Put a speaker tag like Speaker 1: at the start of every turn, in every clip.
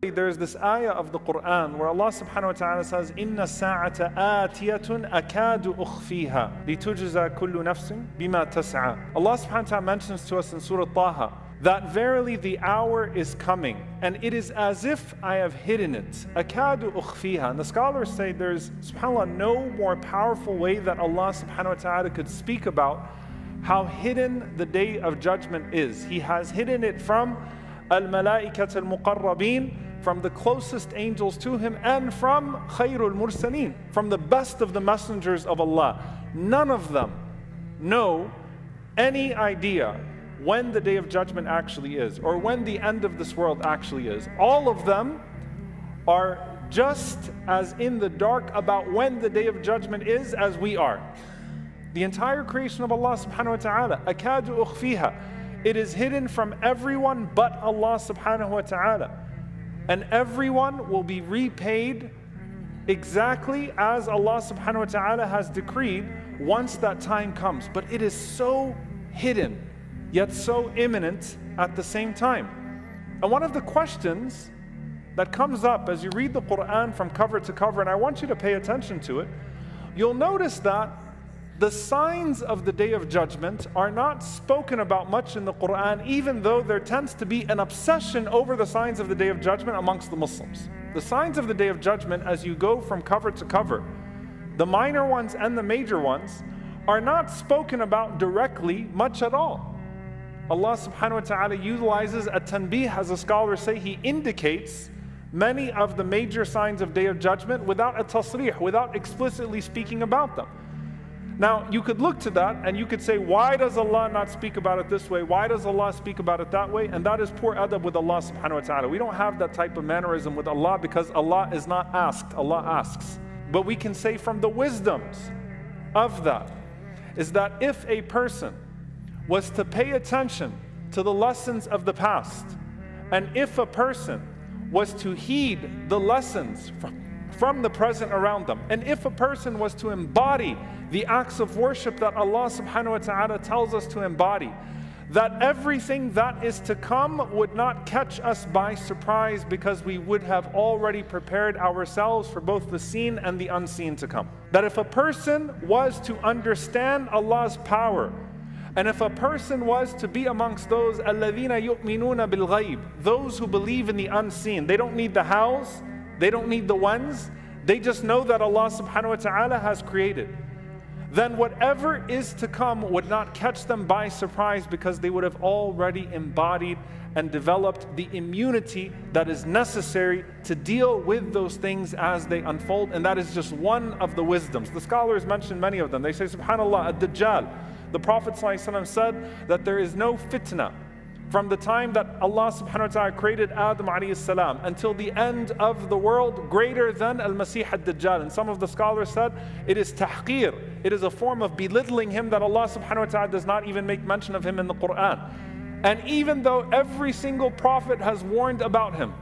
Speaker 1: There's this ayah of the Quran where Allah subhanahu wa ta'ala says, Inna sa'ata atiyatun akadu ukhfiha litujza kullu nafsin bima tas'a. Allah subhanahu wa ta'ala mentions to us in Surah Taha that verily the hour is coming and it is as if I have hidden it. Akadu ukhfiha. And the scholars say there's, subhanAllah, no more powerful way that Allah subhanahu wa ta'ala could speak about how hidden the day of judgment is. He has hidden it from al-mala'ikat al-muqarrabeen, from the closest angels to him, and from khayrul mursaleen, from the best of the messengers of Allah. None of them know any idea when the day of judgment actually is, or when the end of this world actually is. All of them are just as in the dark about when the day of judgment is as we are. The entire creation of Allah subhanahu wa ta'ala, akadu ukhfiha, it is hidden from everyone but Allah subhanahu wa ta'ala. And everyone will be repaid exactly as Allah subhanahu wa ta'ala has decreed once that time comes. But it is so hidden, yet so imminent at the same time. And one of the questions that comes up as you read the Quran from cover to cover, and I want you to pay attention to it, you'll notice that the signs of the Day of Judgment are not spoken about much in the Quran, even though there tends to be an obsession over the signs of the Day of Judgment amongst the Muslims. The signs of the Day of Judgment, as you go from cover to cover, the minor ones and the major ones, are not spoken about directly much at all. Allah subhanahu wa ta'ala utilizes a tanbih, as the scholars say. He indicates many of the major signs of Day of Judgment without a tasrih, without explicitly speaking about them. Now, you could look to that and you could say, why does Allah not speak about it this way? Why does Allah speak about it that way? And that is poor adab with Allah subhanahu wa ta'ala. We don't have that type of mannerism with Allah because Allah is not asked, Allah asks. But we can say from the wisdoms of that is that if a person was to pay attention to the lessons of the past, and if a person was to heed the lessons from the present around them, and if a person was to embody the acts of worship that Allah subhanahu wa ta'ala tells us to embody, that everything that is to come would not catch us by surprise because we would have already prepared ourselves for both the seen and the unseen to come. That if a person was to understand Allah's power, and if a person was to be amongst those الَّذِينَ يُؤْمِنُونَ بِالْغَيْبِ, those who believe in the unseen, they don't need the hows, they don't need the whens, they just know that Allah subhanahu wa ta'ala has created. Then whatever is to come would not catch them by surprise because they would have already embodied and developed the immunity that is necessary to deal with those things as they unfold. And that is just one of the wisdoms. The scholars mention many of them. They say, subhanAllah, ad-dajjal. The Prophet ﷺ said that there is no fitnah from the time that Allah subhanahu wa ta'ala created Adam alayhi salam until the end of the world greater than al-Masih ad-Dajjal. And some of the scholars said it is tahqir. It is a form of belittling him that Allah subhanahu wa ta'ala does not even make mention of him in the Quran. And even though every single prophet has warned about him,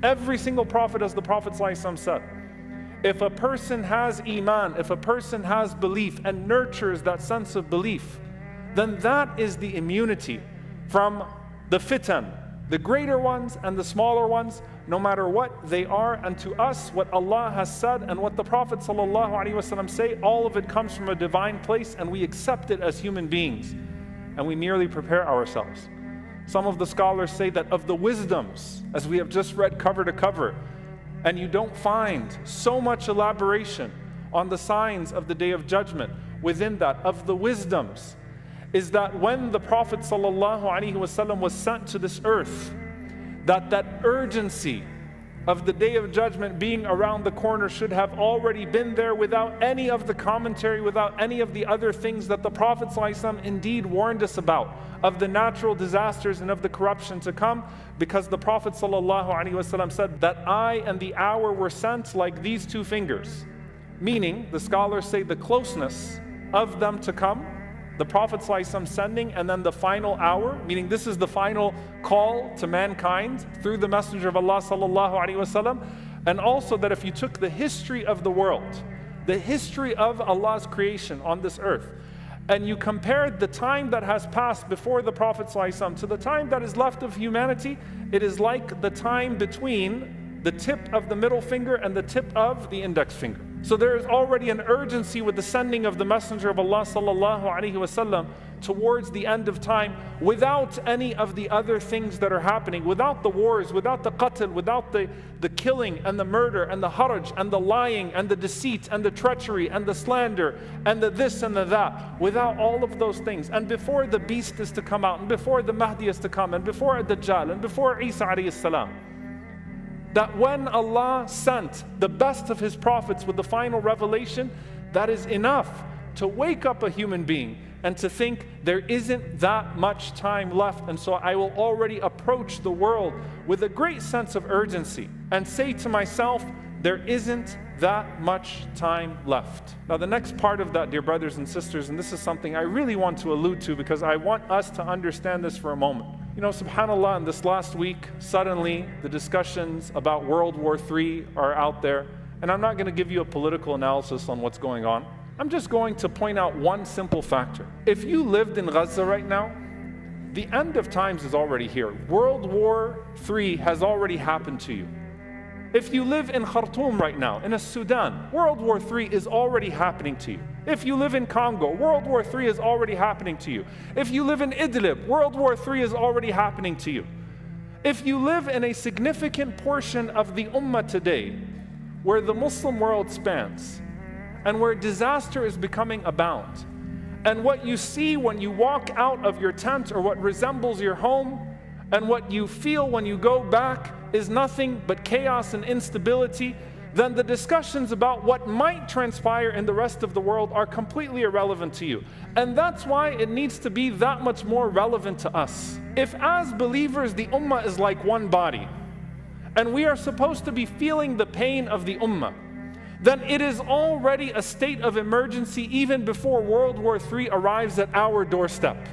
Speaker 1: every single prophet, as the Prophet ﷺ said, if a person has Iman, if a person has belief and nurtures that sense of belief, then that is the immunity from the fitan, the greater ones and the smaller ones, no matter what they are. And to us, what Allah has said and what the Prophet ﷺ say, all of it comes from a divine place and we accept it as human beings. And we merely prepare ourselves. Some of the scholars say that of the wisdoms, as we have just read cover to cover, and you don't find so much elaboration on the signs of the Day of Judgment within that, of the wisdoms, is that when the Prophet ﷺ was sent to this earth, that urgency of the Day of Judgment being around the corner should have already been there without any of the commentary, without any of the other things that the Prophet ﷺ indeed warned us about, of the natural disasters and of the corruption to come, because the Prophet ﷺ said that I and the hour were sent like these two fingers. Meaning, the scholars say the closeness of them to come, the Prophet ﷺ sending, and then the final hour, meaning this is the final call to mankind through the Messenger of Allah ﷺ. And also that if you took the history of the world, the history of Allah's creation on this earth, and you compared the time that has passed before the Prophet ﷺ to the time that is left of humanity, it is like the time between the tip of the middle finger and the tip of the index finger. So there is already an urgency with the sending of the Messenger of Allah sallallahu alaihi wasallam towards the end of time, without any of the other things that are happening, without the wars, without the qatl, without the killing and the murder and the haraj and the lying and the deceit and the treachery and the slander and the this and the that, without all of those things, and before the beast is to come out, and before the Mahdi is to come, and before Dajjal, and before Isa alayhi salam, that when Allah sent the best of His prophets with the final revelation, that is enough to wake up a human being and to think there isn't that much time left, and so I will already approach the world with a great sense of urgency and say to myself, there isn't that much time left. Now the next part of that, dear brothers and sisters, and this is something I really want to allude to because I want us to understand this for a moment. You know, subhanAllah, in this last week, suddenly the discussions about World War III are out there, and I'm not going to give you a political analysis on what's going on. I'm just going to point out one simple factor. If you lived in Gaza right now, the end of times is already here. World War III has already happened to you. If you live in Khartoum right now, in Sudan, World War III is already happening to you. If you live in Congo, World War III is already happening to you. If you live in Idlib, World War III is already happening to you. If you live in a significant portion of the Ummah today, where the Muslim world spans, and where disaster is becoming abound, and what you see when you walk out of your tent or what resembles your home, and what you feel when you go back is nothing but chaos and instability, then the discussions about what might transpire in the rest of the world are completely irrelevant to you. And that's why it needs to be that much more relevant to us. If as believers the Ummah is like one body, and we are supposed to be feeling the pain of the Ummah, then it is already a state of emergency even before World War III arrives at our doorstep.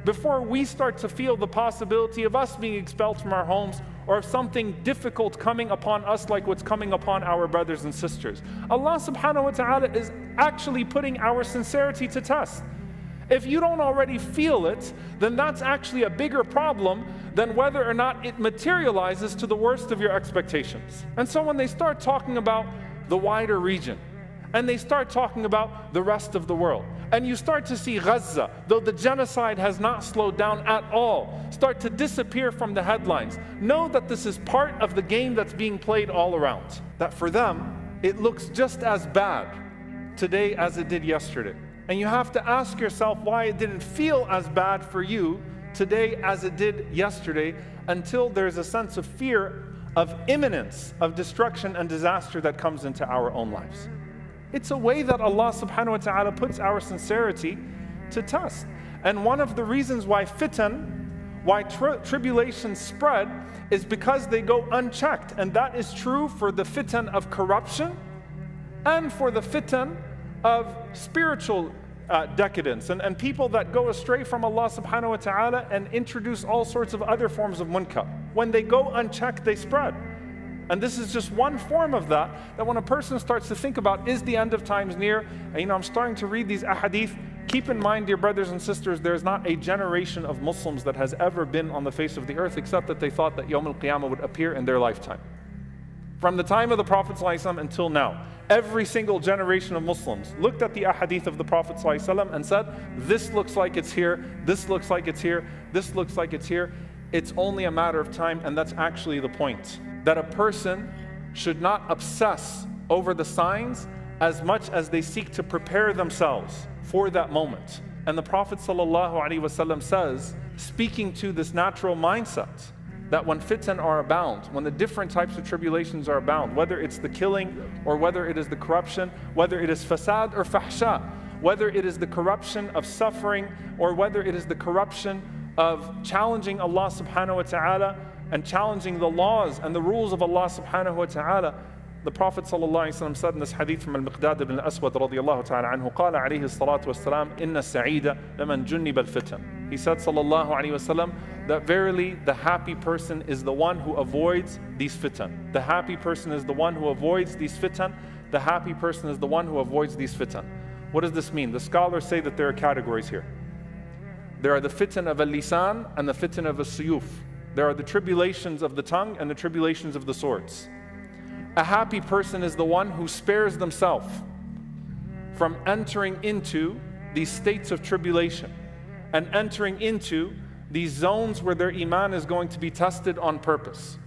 Speaker 1: Before we start to feel the possibility of us being expelled from our homes or of something difficult coming upon us like what's coming upon our brothers and sisters. Allah subhanahu wa ta'ala is actually putting our sincerity to test. If you don't already feel it, then that's actually a bigger problem than whether or not it materializes to the worst of your expectations. And so when they start talking about the wider region, and they start talking about the rest of the world, and you start to see Gaza, though the genocide has not slowed down at all, start to disappear from the headlines, know that this is part of the game that's being played all around. That for them, it looks just as bad today as it did yesterday. And you have to ask yourself why it didn't feel as bad for you today as it did yesterday, until there's a sense of fear of imminence of destruction and disaster that comes into our own lives. It's a way that Allah subhanahu wa ta'ala puts our sincerity to test. And one of the reasons why tribulations spread is because they go unchecked. And that is true for the fitan of corruption and for the fitan of spiritual decadence and people that go astray from Allah subhanahu wa ta'ala and introduce all sorts of other forms of munkar. When they go unchecked, they spread. And this is just one form of that when a person starts to think about, is the end of times near? And I'm starting to read these ahadith. Keep in mind, dear brothers and sisters, there's not a generation of Muslims that has ever been on the face of the earth except that they thought that Yawm al-Qiyamah would appear in their lifetime. From the time of the Prophet ﷺ until now, every single generation of Muslims looked at the ahadith of the Prophet ﷺ and said, this looks like it's here, this looks like it's here, this looks like it's here. It's only a matter of time, and that's actually the point. That a person should not obsess over the signs as much as they seek to prepare themselves for that moment. And the Prophet ﷺ says, speaking to this natural mindset, that when fitan are abound, when the different types of tribulations are abound, whether it's the killing or whether it is the corruption, whether it is fasad or fahsha, whether it is the corruption of suffering or whether it is the corruption of challenging Allah subhanahu wa ta'ala and challenging the laws and the rules of Allah subhanahu wa ta'ala, the Prophet ﷺ said in this hadith from Al-Miqdad ibn al-Aswad radiyallahu ta'ala anhu, قال عليه الصلاة والسلام إن السعيد لمن جنب الفتن. He said sallallahu alayhi wasallam that verily the happy person is the one who avoids these fitan. The happy person is the one who avoids these fitan. The happy person is the one who avoids these fitan. What does this mean? The scholars say that there are categories here. There are the fitan of al-lisan and the fitan of al-suyuf. There are the tribulations of the tongue and the tribulations of the swords. A happy person is the one who spares themselves from entering into these states of tribulation and entering into these zones where their Iman is going to be tested on purpose.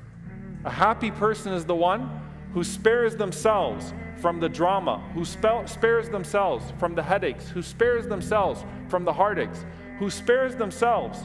Speaker 1: A happy person is the one who spares themselves from the drama, who spares themselves from the headaches, who spares themselves from the heartaches, who spares themselves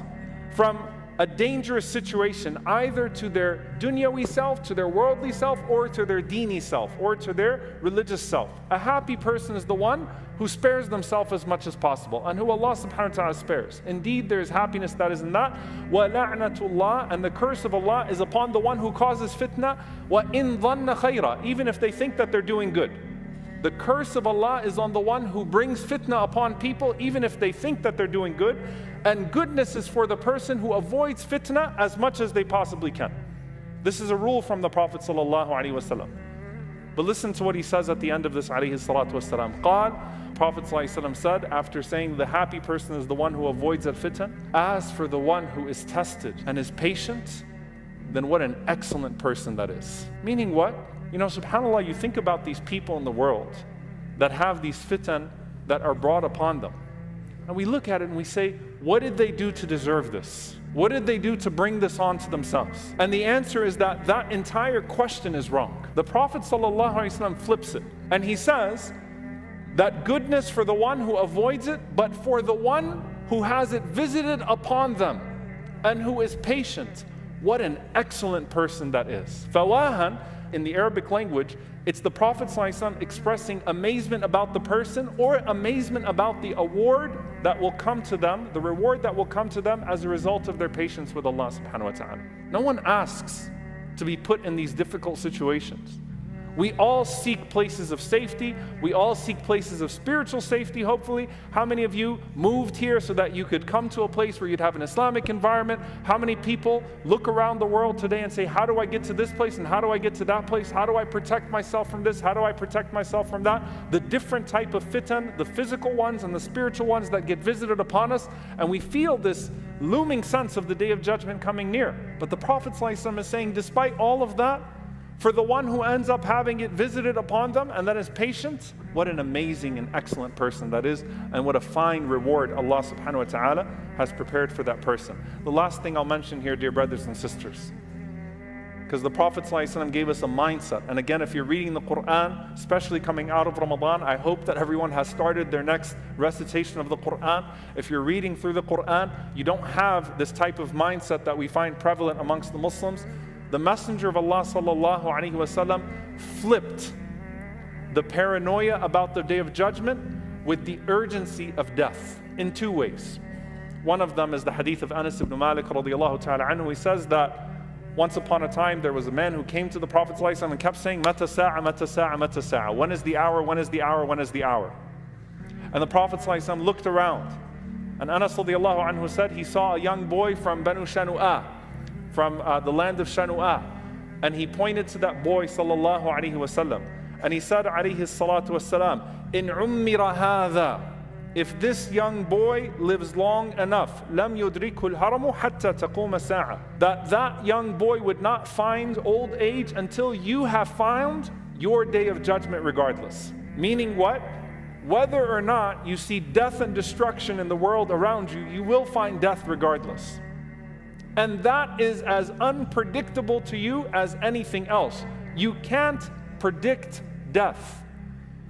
Speaker 1: from a dangerous situation, either to their dunyawi self, to their worldly self, or to their deeni self, or to their religious self. A happy person is the one who spares themselves as much as possible, and who Allah subhanahu wa ta'ala spares. Indeed, there is happiness that is in that. وَلَعْنَةُ اللَّهِ, and the curse of Allah is upon the one who causes fitna. وَإِن ظَنَّ خَيْرًا, even if they think that they're doing good. The curse of Allah is on the one who brings fitna upon people, even if they think that they're doing good. And goodness is for the person who avoids fitna as much as they possibly can. This is a rule from the Prophet ﷺ. But listen to what he says at the end of this, alayhi salatu wasalam. The Prophet ﷺ said, after saying the happy person is the one who avoids al-fitan, as for the one who is tested and is patient, then what an excellent person that is. Meaning what? You know, subhanAllah, you think about these people in the world that have these fitan that are brought upon them. And we look at it and we say, what did they do to deserve this? What did they do to bring this on to themselves? And the answer is that that entire question is wrong. The Prophet ﷺ flips it. And he says that goodness for the one who avoids it, but for the one who has it visited upon them and who is patient, what an excellent person that is. Fawahan, in the Arabic language, it's the Prophet ﷺ expressing amazement about the person, or amazement about the award that will come to them, the reward that will come to them as a result of their patience with Allah subhanahu wa ta'ala. No one asks to be put in these difficult situations. We all seek places of safety. We all seek places of spiritual safety, hopefully. How many of you moved here so that you could come to a place where you'd have an Islamic environment? How many people look around the world today and say, how do I get to this place and how do I get to that place? How do I protect myself from this? How do I protect myself from that? The different type of fitan, the physical ones and the spiritual ones that get visited upon us, and we feel this looming sense of the Day of Judgment coming near. But the Prophet ﷺ is saying, despite all of that, for the one who ends up having it visited upon them and that is patient, what an amazing and excellent person that is, and what a fine reward Allah subhanahu wa ta'ala has prepared for that person. The last thing I'll mention here, dear brothers and sisters, because the Prophet ﷺ gave us a mindset. And again, if you're reading the Quran, especially coming out of Ramadan, I hope that everyone has started their next recitation of the Quran. If you're reading through the Quran, you don't have this type of mindset that we find prevalent amongst the Muslims. The Messenger of Allah sallallahu alaihi wasallam flipped the paranoia about the Day of Judgment with the urgency of death in two ways. One of them is the hadith of Anas ibn Malik radiyallahu ta'ala anhu. He says that once upon a time there was a man who came to the Prophet sallallahu alaihi wasallam and kept saying, Mata sa'a, mata sa'a, mata sa'a. When is the hour, when is the hour, when is the hour? And the Prophet sallallahu alaihi wasallam looked around, and Anas radiyallahu anhu said he saw a young boy from Banu Shanu'a, from the land of Shanu'a, and he pointed to that boy sallallahu alaihi wasallam, and he said alaihi salatu wasalam, in ummira hadha, if this young boy lives long enough, lam yudrikul haramu hatta taquma sa'a, that young boy would not find old age until you have found your day of judgment regardless. Meaning what? Whether or not you see death and destruction in the world around you, you will find death regardless. And that is as unpredictable to you as anything else. You can't predict death.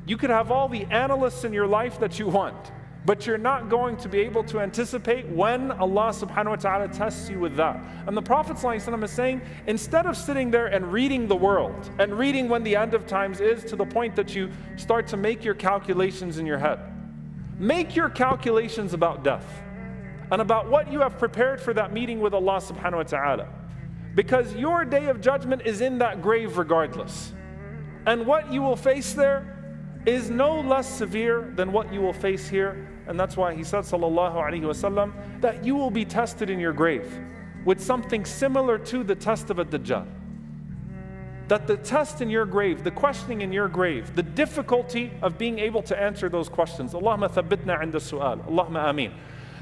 Speaker 1: You could have all the analysts in your life that you want, but you're not going to be able to anticipate when Allah subhanahu wa ta'ala tests you with that. And the Prophet ﷺ is saying, instead of sitting there and reading the world and reading when the end of times is, to the point that you start to make your calculations in your head, make your calculations about death and about what you have prepared for that meeting with Allah subhanahu wa ta'ala. Because your day of judgment is in that grave regardless. And what you will face there is no less severe than what you will face here. And that's why he said, sallallahu alaihi wasallam, that you will be tested in your grave with something similar to the test of a dajjal. That the test in your grave, the questioning in your grave, the difficulty of being able to answer those questions. Allahumma thabbitna inda su'al. Allahumma ameen.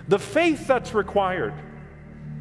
Speaker 1: The faith that's required,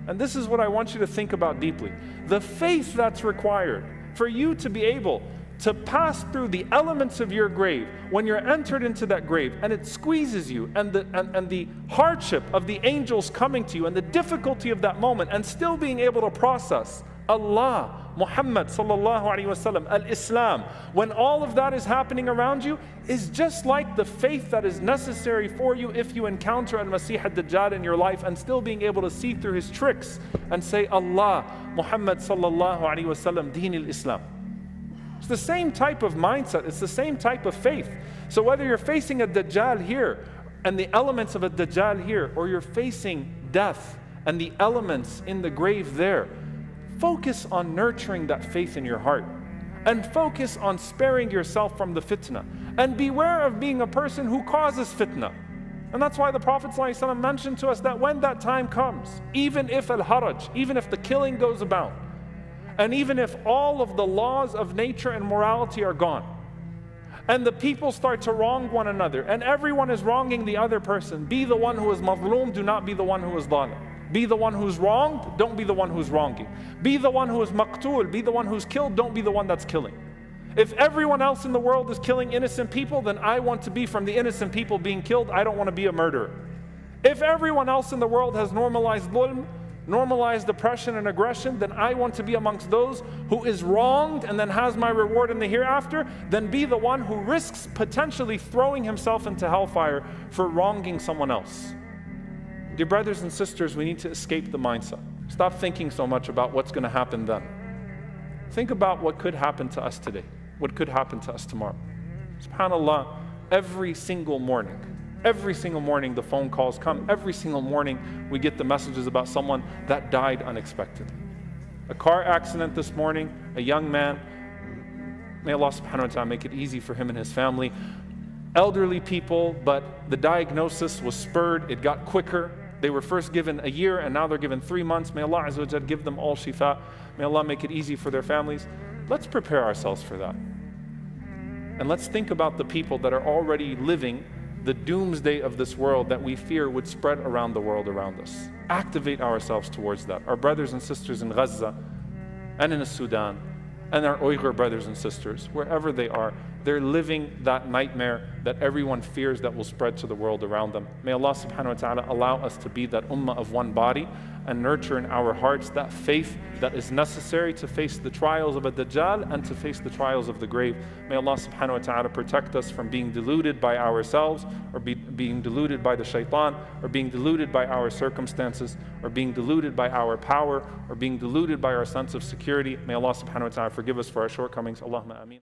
Speaker 1: and this is what I want you to think about deeply, the faith that's required for you to be able to pass through the elements of your grave, when you're entered into that grave and it squeezes you, and the hardship of the angels coming to you, and the difficulty of that moment, and still being able to process Allah, Muhammad sallallahu alaihi wasallam, al-Islam, when all of that is happening around you, is just like the faith that is necessary for you if you encounter al-Masih ad-Dajjal in your life, and still being able to see through his tricks and say, Allah, Muhammad sallallahu alaihi wasallam, deen al-Islam. It's the same type of mindset, it's the same type of faith. So whether you're facing a Dajjal here and the elements of a Dajjal here, or you're facing death and the elements in the grave there, focus on nurturing that faith in your heart, and focus on sparing yourself from the fitnah, and beware of being a person who causes fitnah. And that's why the Prophet ﷺ mentioned to us that when that time comes, even if al-haraj, even if the killing goes about, and even if all of the laws of nature and morality are gone, and the people start to wrong one another, and everyone is wronging the other person, be the one who is mazloom, do not be the one who is dhalim. Be the one who's wronged, don't be the one who's wronging. Be the one who is maqtul, be the one who's killed, don't be the one that's killing. If everyone else in the world is killing innocent people, then I want to be from the innocent people being killed. I don't want to be a murderer. If everyone else in the world has normalized dhulm, normalized oppression and aggression, then I want to be amongst those who is wronged and then has my reward in the hereafter. Then be the one who risks potentially throwing himself into hellfire for wronging someone else. Dear brothers and sisters, we need to escape the mindset. Stop thinking so much about what's going to happen then. Think about what could happen to us today, what could happen to us tomorrow. SubhanAllah, every single morning the phone calls come. Every single morning we get the messages about someone that died unexpectedly. A car accident this morning, a young man. May Allah subhanahu wa ta'ala make it easy for him and his family. Elderly people, but the diagnosis was spurred, it got quicker. They were first given a year and now they're given 3 months. May Allah Azza wa Jal give them all shifa. May Allah make it easy for their families. Let's prepare ourselves for that. And let's think about the people that are already living the doomsday of this world that we fear would spread around the world around us. Activate ourselves towards that. Our brothers and sisters in Gaza and in Sudan, and our Uyghur brothers and sisters, wherever they are, they're living that nightmare that everyone fears that will spread to the world around them. May Allah subhanahu wa ta'ala allow us to be that ummah of one body and nurture in our hearts that faith that is necessary to face the trials of a Dajjal and to face the trials of the grave. May Allah subhanahu wa ta'ala protect us from being deluded by ourselves, or being deluded by the shaitan, or being deluded by our circumstances, or being deluded by our power, or being deluded by our sense of security. May Allah subhanahu wa ta'ala forgive us for our shortcomings. Allahumma ameen.